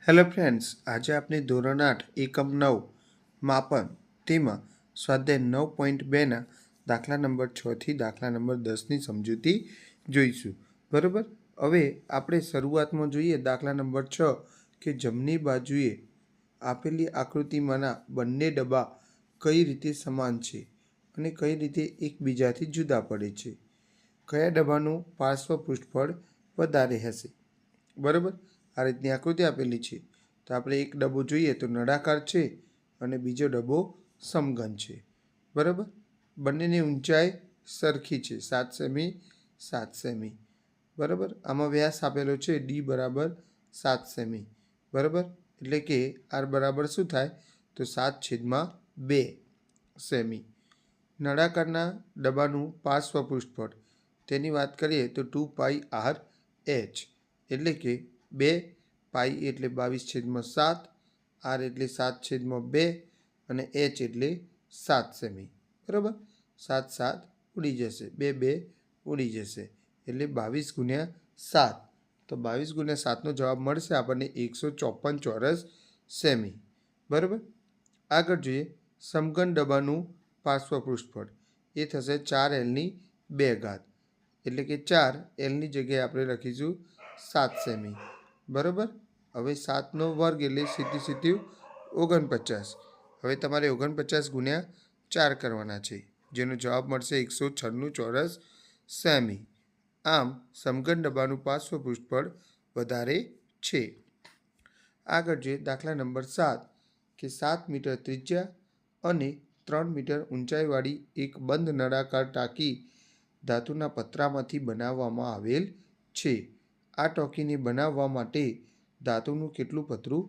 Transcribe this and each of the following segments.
Hello friends, આજે આપણે ધોરણ 8 એકમ 9 માપન તેમાં સ્વાધ્યાય 9.2ના દાખલા નંબર 6થી દાખલા નંબર 10ની સમજૂતી જોઈશું. બરાબર. હવે આપણે શરૂઆતમાં જોઈએ દાખલા નંબર 6 કે જમણી બાજુએ આપેલી આકૃતિમાંના બંને ડબ્બા કઈ રીતે સમાન છે અને કઈ રીતે એકબીજાથી જુદા પડે છે. કયા ડબ્બાનું પાર્શ્વ પૃષ્ઠફળ વધારે હશે. બરાબર. આ રીતની આકૃતિ આપેલી છે. તો આપણે એક ડબ્બો જોઈએ તો નળાકાર છે અને બીજો ડબ્બો સમઘન છે. બરાબર. બંનેની ઊંચાઈ સરખી છે, 7 સેમી 7 સેમી. બરાબર. આમાં વ્યાસ આપેલો છે ડી બરાબર 7 સેમી. બરાબર. એટલે કે આર બરાબર શું થાય તો 7/2 સેમી. નળાકારના ડબ્બાનું પાર્શ્વ પૃષ્ઠફળ તેની વાત કરીએ તો 2πr h એટલે કે 2 પાઈ એટલે 22/7, આર એટલે 7/2 અને h એટલે 7 સેમી. બરાબર. 7 7 ઉડી જશે, 2 2 ઉડી જશે એટલે 22 × 7. તો 22 × 7નો જવાબ મળશે આપણને 154 ચોરસ સેમી. બરાબર. આગળ જોઈએ સમઘન ડબ્બાનું પાર્શ્વ પૃષ્ઠફળ એ થશે 4l² એટલે કે 4l ની જગ્યાએ આપણે લખીશું 7 સેમી. બરાબર. હવે 7નો વર્ગ એટલે સીધું 49. હવે તમારે 49 × 4 કરવાના છે જેનો જવાબ મળશે 196 ચોરસ સેમી. આમ સમઘન ડબ્બાનું પાર્શ્વ પૃષ્ઠફળ વધારે છે. આગળ જોઈએ દાખલા નંબર 7 કે 7 મીટર ત્રિજ્યા અને 3 મીટર ઊંચાઈવાળી એક બંધ નળાકાર ટાંકી ધાતુના પતરામાંથી બનાવવામાં આવેલ છે. આ ટાંકીને બનાવવા માટે ધાતુનું કેટલું પતરું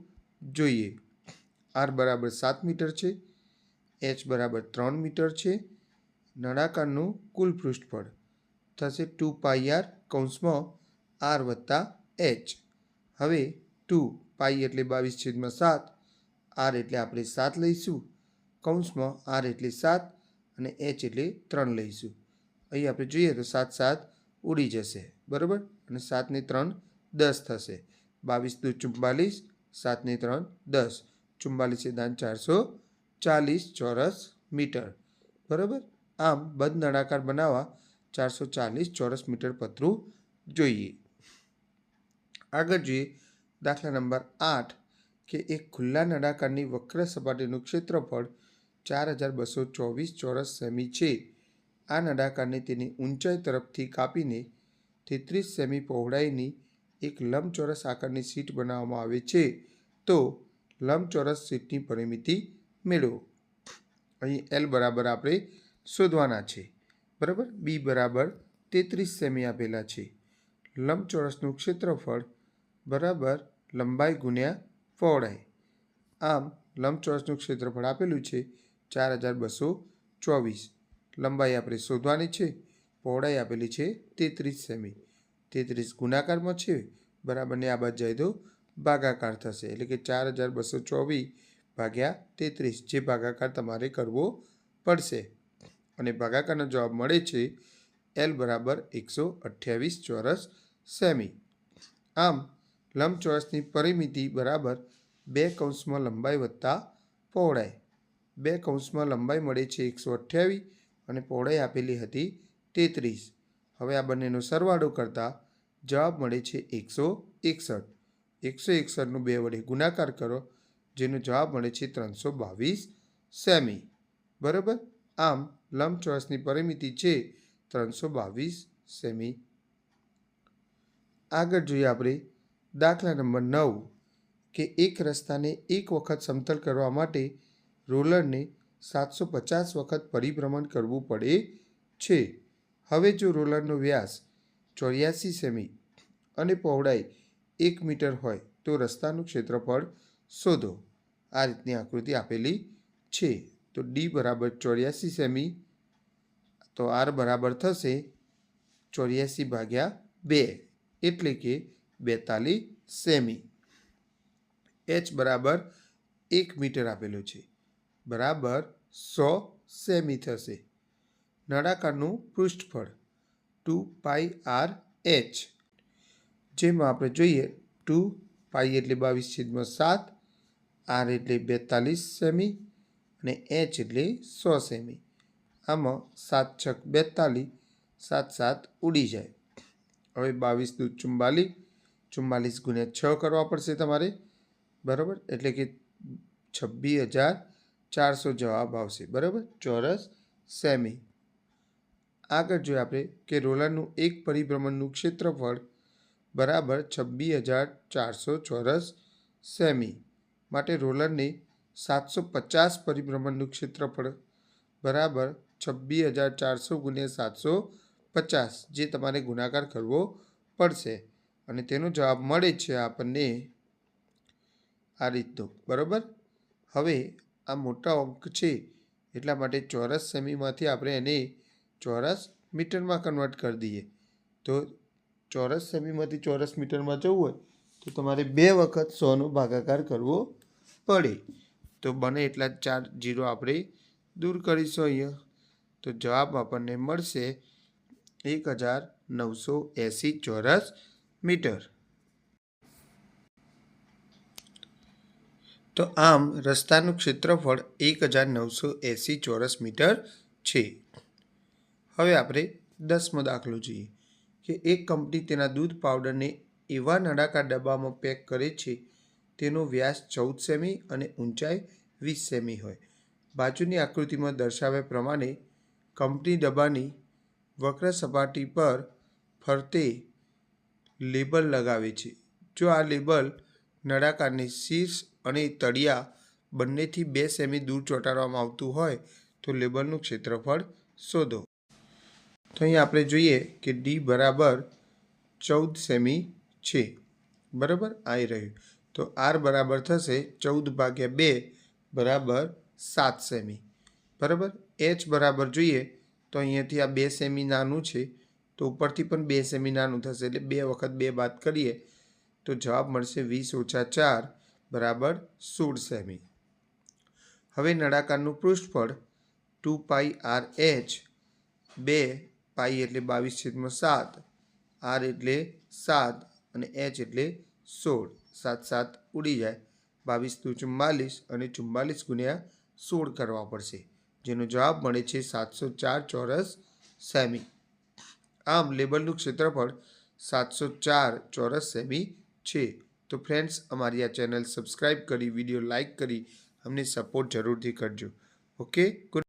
જોઈએ. આર બરાબર 7 મીટર છે, એચ બરાબર 3 મીટર છે. નળાકારનું કુલ પૃષ્ઠફળ થશે 2πr કૌંસમાં r વત્તા h. હવે 2 પાઈ એટલે 22/7, r એટલે આપણે 7 લઈશું, કૌંસમાં r એટલે 7 અને h એટલે 3 લઈશું. અહીં આપણે જોઈએ તો 7 7 ઉડી જશે. બરાબર. અને 7 ને 3 10 થશે. 22 × 2 = 44, 7 ને 3 10, 44 = 440 ચોરસ મીટર. બરાબર. આમ બંધ નળાકાર બનાવવા 440 ચોરસ મીટર પતરું જોઈએ. આગળ જોઈએ દાખલા નંબર 8 કે એક ખુલ્લા નળાકારની વક્ર સપાટીનું ક્ષેત્રફળ 4224 ચોરસ સેમી છે. આ નળાકારને તેની ઊંચાઈ તરફથી કાપીને 33 સેમી પહોળાઈની એક લંબચોરસ આકારની શીટ બનાવવામાં આવે છે. તો લંબચોરસ શીટની પરિમિતિ મેળવો. અહીં એલ બરાબર આપણે શોધવાના છે. બરાબર. બી બરાબર 33 સેમી આપેલા છે. લંબચોરસનું ક્ષેત્રફળ બરાબર લંબાઈ × પહોળાઈ. આમ લંબચોરસનું ક્ષેત્રફળ આપેલું છે 4224. લંબાઈ આપણે શોધવાની છે. પહોળાઈ આપેલી છે 33 સેમી. 33 ગુણાકારમાં છે બરાબરને આ બાજુ જાય તો ભાગાકાર થશે એટલે કે 4224 ભાગ્યા 33 જે ભાગાકાર તમારે કરવો પડશે અને ભાગાકારનો જવાબ મળે છે એલ બરાબર 128 ચોરસ સેમી. આમ લંબચોરસની પરિમિતિ બરાબર 2 કૌંસમાં લંબાઈ વત્તા પહોળાઈ. 2 કૌંસમાં લંબાઈ મળે છે 128 અને પહોળાઈ આપેલી હતી 33. હવે આ બંનેનો સરવાળો કરતાં જવાબ મળે છે 161. 161નો 2 વડે ગુણાકાર કરો જેનો જવાબ મળે છે 322 સેમી. બરાબર. આમ લંબચોરસની પરિમિતિ છે 322 સેમી. આગળ જોઈએ આપણે દાખલા નંબર 9 કે એક રસ્તાને એક વખત સમતલ કરવા માટે રોલરને 750 વખત પરિભ્રમણ કરવું પડે છે. હવે જો રોલરનો વ્યાસ 84 સેમી અને પહોળાઈ 1 મીટર હોય તો રસ્તાનું ક્ષેત્રફળ શોધો. આ રીતની આકૃતિ આપેલી છે. તો ડી બરાબર 84 સેમી, તો આર બરાબર થશે 84/2 એટલે કે 42 સેમી. એચ બરાબર 1 મીટર આપેલો છે બરાબર 100 સેમી થશે. નળાકારનું પૃષ્ઠફળ 2πr h જેમાં આપણે જોઈએ 2 પાઈ એટલે 22/7, આર એટલે 42 સેમી અને એચ એટલે 100 સેમી. આમાં 7 છક 42, 7 7 ઉડી જાય. હવે 22 દુ 44, 44 ગુણ્યા 6 કરવા પડશે તમારે, બરાબર, એટલે કે 26,400 જવાબ આવશે, બરાબર, ચોરસ સેમી. આગળ જોઈએ આપણે કે રોલરનું એક પરિભ્રમણનું ક્ષેત્રફળ બરાબર 26,400 ચોરસ સેમી. માટે રોલરને 750 પરિભ્રમણનું ક્ષેત્રફળ બરાબર 26,400 ગુણ્યા 750, જે તમારે ગુણાકાર કરવો પડશે અને તેનો જવાબ મળે છે આપણને આ રીતનો, બરાબર. હવે આ મોટા અંક છે એટલા માટે ચોરસ સેમીમાંથી આપણે એને ચોરસ મીટરમાં કન્વર્ટ કરી દઈએ. તો ચોરસ સેમીમાંથી ચોરસ મીટરમાં જવું હોય તો તમારે 2 વખત 100નો ભાગાકાર કરવો પડે. તો બને એટલા 4 0 આપણે દૂર કરીશું અહીંયા. તો જવાબ આપણને મળશે 1980 ચોરસ મીટર. તો આમ રસ્તાનું ક્ષેત્રફળ 1980 ચોરસ મીટર છે. હવે આપણે 10મો દાખલો જોઈએ કે એક કંપની તેના દૂધ પાવડરને એવા નળાકાર ડબ્બામાં પેક કરે છે તેનો વ્યાસ 14 સેમી અને ઊંચાઈ 20 સેમી હોય. બાજુની આકૃતિમાં દર્શાવ્યા પ્રમાણે કંપની ડબ્બાની વક્ર સપાટી પર ફરતે લેબલ લગાવે છે. જો આ લેબલ નળાકારની શીર્ષ અને તળિયા બંનેથી 2 સેમી દૂર ચોંટાડવામાં આવતું હોય તો લેબલનું ક્ષેત્રફળ શોધો. તો અહીં આપણે જોઈએ કે ડી બરાબર 14 સેમી છે, બરાબર, આવી રહ્યું. તો આર બરાબર થશે 14/2 બરાબર 7 સેમી, બરાબર. એચ બરાબર જોઈએ તો અહીંયાથી આ 2 સેમી નાનું છે તો ઉપરથી પણ 2 સેમી નાનું થશે, એટલે 2 વખત 2 બાદ કરીએ તો જવાબ મળશે 20 - 4 બરાબર 16 સેમી. હવે નળાકારનું પૃષ્ઠફળ 2πRh, 2 પાઈ એટલે 22/7, આર એટલે 7 અને એચ એટલે 16, 7 7 ઉડી જાય. 22 દુ 44 અને 44 ગુણ્યા 16 કરવા પડશે, જેનો જવાબ મળે છે 704 ચોરસ સેમી. આમ લેબલનું ક્ષેત્રફળ 704 ચોરસ સેમી છે. તો ફ્રેન્ડ્સ, અમારી આ ચેનલ સબસ્ક્રાઈબ કરી, વિડીયો લાઇક કરી અમને સપોર્ટ જરૂરથી કરજો. Okay, good.